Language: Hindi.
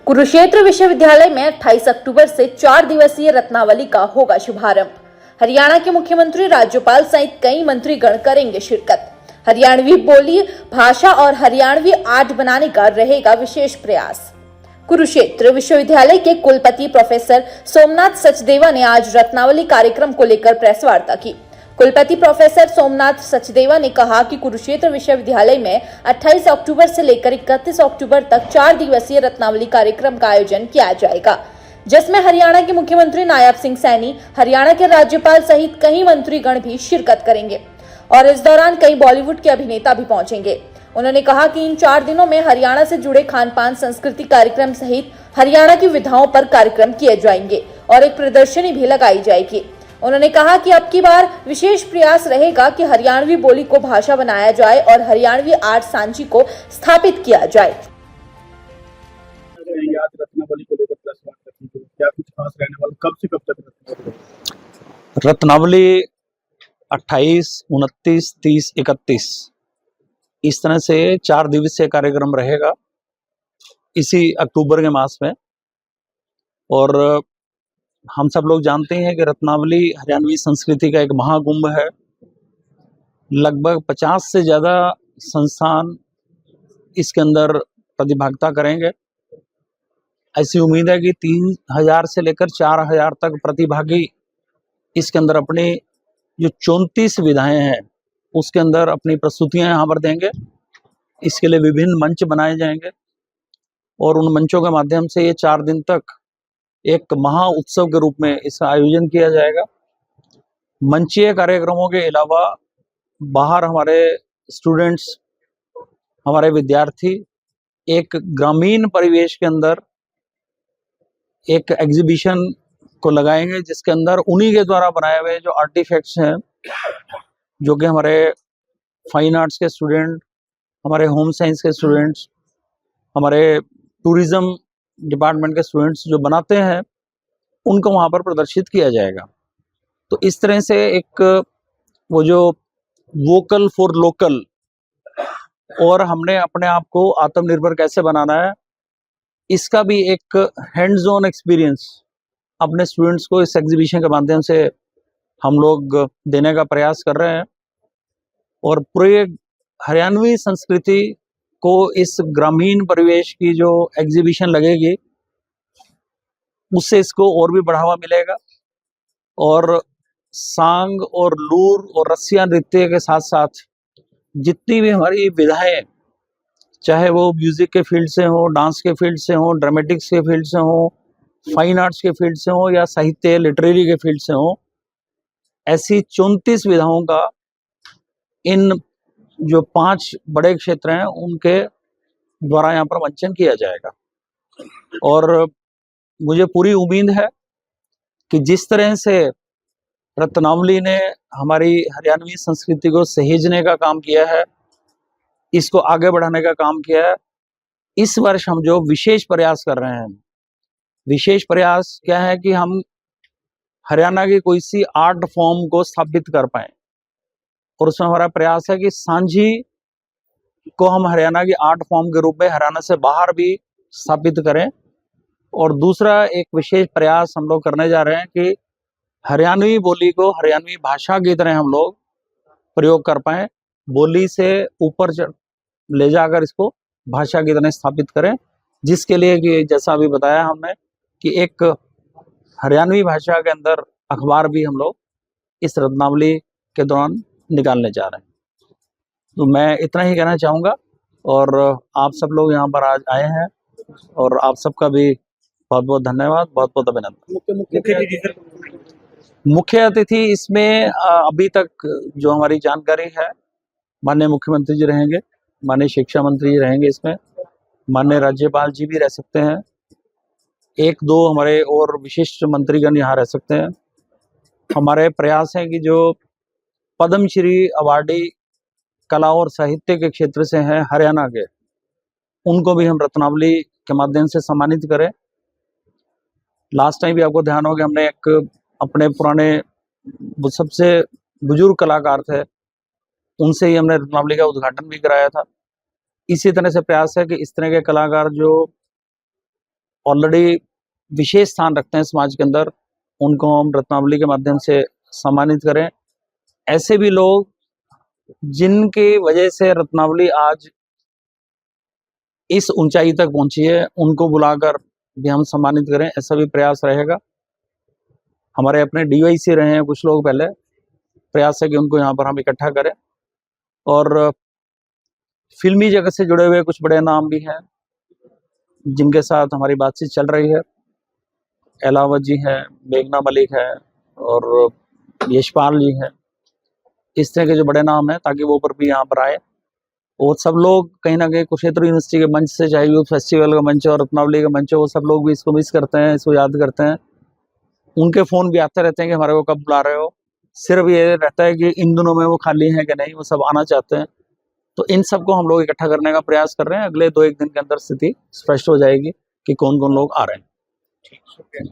कुरुक्षेत्र विश्वविद्यालय में 28 अक्टूबर से 4 दिवसीय रत्नावली का होगा शुभारंभ। हरियाणा के मुख्यमंत्री, राज्यपाल सहित कई मंत्रीगण करेंगे शिरकत। हरियाणवी बोली, भाषा और हरियाणवी आर्ट बनाने का रहेगा विशेष प्रयास। कुरुक्षेत्र विश्वविद्यालय के कुलपति प्रोफेसर सोमनाथ सचदेवा ने आज रत्नावली कार्यक्रम को लेकर प्रेस वार्ता की। कुलपति प्रोफेसर सोमनाथ सचदेवा ने कहा कि कुरुक्षेत्र विश्वविद्यालय में 28 अक्टूबर से लेकर 31 अक्टूबर तक 4 दिवसीय रत्नावली कार्यक्रम का आयोजन किया जाएगा, जिसमें हरियाणा के मुख्यमंत्री नायब सिंह सैनी, हरियाणा के राज्यपाल सहित कई मंत्रीगण भी शिरकत करेंगे और इस दौरान कई बॉलीवुड के अभिनेता भी पहुंचेंगे। उन्होंने कहा कि इन 4 दिनों में हरियाणा से जुड़े खान पान, संस्कृति कार्यक्रम सहित हरियाणा की विधाओं पर कार्यक्रम किए जाएंगे और एक प्रदर्शनी भी लगाई जाएगी। उन्होंने कहा कि अब की बार विशेष प्रयास रहेगा कि हरियाणवी बोली को भाषा बनाया जाए और हरियाणवी आर्ट सांची को स्थापित किया जाए। रत्नावली को लेकर प्रेस वार्ता की, क्या कुछ खास रहने वाला, कब से कब तक रत्नावली 28, 29, 30, 31 इस तरह से 4 दिवसीय कार्यक्रम रहेगा इसी अक्टूबर के मास में। और हम सब लोग जानते हैं कि रत्नावली हरियाणवी संस्कृति का एक महाकुंभ है। लगभग 50 से ज़्यादा संस्थान इसके अंदर प्रतिभागिता करेंगे। ऐसी उम्मीद है कि 3000 से लेकर 4000 तक प्रतिभागी इसके अंदर अपनी जो 34 विधाएं हैं उसके अंदर अपनी प्रस्तुतियां यहाँ पर देंगे। इसके लिए विभिन्न मंच बनाए जाएंगे और उन मंचों के माध्यम से ये 4 दिन तक एक महा उत्सव के रूप में इसका आयोजन किया जाएगा। मंचीय कार्यक्रमों के अलावा बाहर हमारे स्टूडेंट्स, हमारे विद्यार्थी एक ग्रामीण परिवेश के अंदर एक एग्जीबिशन को लगाएंगे, जिसके अंदर उन्हीं के द्वारा बनाए हुए जो आर्टिफैक्ट्स हैं, जो कि हमारे फाइन आर्ट्स के स्टूडेंट, हमारे होम साइंस के स्टूडेंट्स, हमारे टूरिज्म डिपार्टमेंट के स्टूडेंट्स जो बनाते हैं, उनको वहाँ पर प्रदर्शित किया जाएगा। तो इस तरह से एक वो जो वोकल फॉर लोकल और हमने अपने आप को आत्मनिर्भर कैसे बनाना है, इसका भी एक हैंड्स ऑन एक्सपीरियंस अपने स्टूडेंट्स को इस एग्जीबिशन के माध्यम से हम लोग देने का प्रयास कर रहे हैं। और पूरे हरियाणवी संस्कृति को इस ग्रामीण परिवेश की जो एग्जीबिशन लगेगी उससे इसको और भी बढ़ावा मिलेगा। और सांग और लूर और रसिया नृत्य के साथ साथ जितनी भी हमारी विधाएं, चाहे वो म्यूजिक के फील्ड से हो, डांस के फील्ड से हो, ड्रामेटिक्स के फील्ड से हो, फाइन आर्ट्स के फील्ड से हो या साहित्य लिटरेरी के फील्ड से हो, ऐसी 34 विधाओं का इन जो 5 बड़े क्षेत्र हैं उनके द्वारा यहाँ पर मंचन किया जाएगा। और मुझे पूरी उम्मीद है कि जिस तरह से रत्नावली ने हमारी हरियाणवी संस्कृति को सहेजने का काम किया है, इसको आगे बढ़ाने का काम किया है, इस वर्ष हम जो विशेष प्रयास कर रहे हैं, विशेष प्रयास क्या है कि हम हरियाणा की कोई सी आर्ट फॉर्म को स्थापित कर पाए। और उसमें हमारा प्रयास है कि सांझी को हम हरियाणा की आर्ट फॉर्म के रूप में हरियाणा से बाहर भी स्थापित करें। और दूसरा एक विशेष प्रयास हम लोग करने जा रहे हैं कि हरियाणवी बोली को हरियाणवी भाषा की तरह हम लोग प्रयोग कर पाएँ, बोली से ऊपर ले जाकर इसको भाषा की तरह स्थापित करें, जिसके लिए कि जैसा अभी बताया हमने कि एक हरियाणवी भाषा के अंदर अखबार भी हम लोग इस रत्नावली के दौरान निकालने जा रहे हैं। तो मैं इतना ही कहना चाहूँगा और आप सब लोग यहाँ पर आज आए हैं और आप सबका भी बहुत बहुत धन्यवाद, बहुत बहुत अभिनंदन। मुख्य अतिथि इसमें अभी तक जो हमारी जानकारी है, माननीय मुख्यमंत्री जी रहेंगे, माननीय शिक्षा मंत्री जी रहेंगे, इसमें माननीय राज्यपाल जी भी रह सकते हैं, 1-2 हमारे और विशिष्ट मंत्रीगण यहाँ रह सकते हैं। हमारे प्रयास हैं कि जो पद्मश्री अवार्डी कला और साहित्य के क्षेत्र से हैं हरियाणा के, उनको भी हम रत्नावली के माध्यम से सम्मानित करें। लास्ट टाइम भी आपको ध्यान होगा, हमने एक अपने पुराने वो सबसे बुजुर्ग कलाकार थे, उनसे ही हमने रत्नावली का उद्घाटन भी कराया था। इसी तरह से प्रयास है कि इस तरह के कलाकार जो ऑलरेडी विशेष स्थान रखते हैं समाज के अंदर, उनको हम रत्नावली के माध्यम से सम्मानित करें। ऐसे भी लोग जिनकी वजह से रत्नावली आज इस ऊंचाई तक पहुंची है, उनको बुलाकर भी हम सम्मानित करें, ऐसा भी प्रयास रहेगा। हमारे अपने डीवाईसी रहे हैं कुछ लोग पहले, प्रयास है कि उनको यहाँ पर हम इकट्ठा करें। और फिल्मी जगत से जुड़े हुए कुछ बड़े नाम भी हैं जिनके साथ हमारी बातचीत चल रही है। एलावत जी हैं, मेघना मलिक है और यशपाल जी हैं। इस तरह के जो बड़े नाम हैं, ताकि वो ऊपर भी यहाँ पर आए। और सब लोग कहीं ना कहीं कुरुक्षेत्र यूनिवर्सिटी के मंच से, चाहे यूथ फेस्टिवल का मंच और रत्नावली का मंच है, वो सब लोग भी इसको मिस करते हैं, इसको याद करते हैं। उनके फ़ोन भी आते रहते हैं कि हमारे को कब बुला रहे हो। सिर्फ ये रहता है कि इन दिनों में वो खाली हैं कि नहीं, वो सब आना चाहते हैं। तो इन सबको हम लोग इकट्ठा करने का प्रयास कर रहे हैं। अगले 2-1 दिन के अंदर स्थिति स्पष्ट हो जाएगी कि कौन कौन लोग आ रहे हैं। ठीक, शुक्रिया।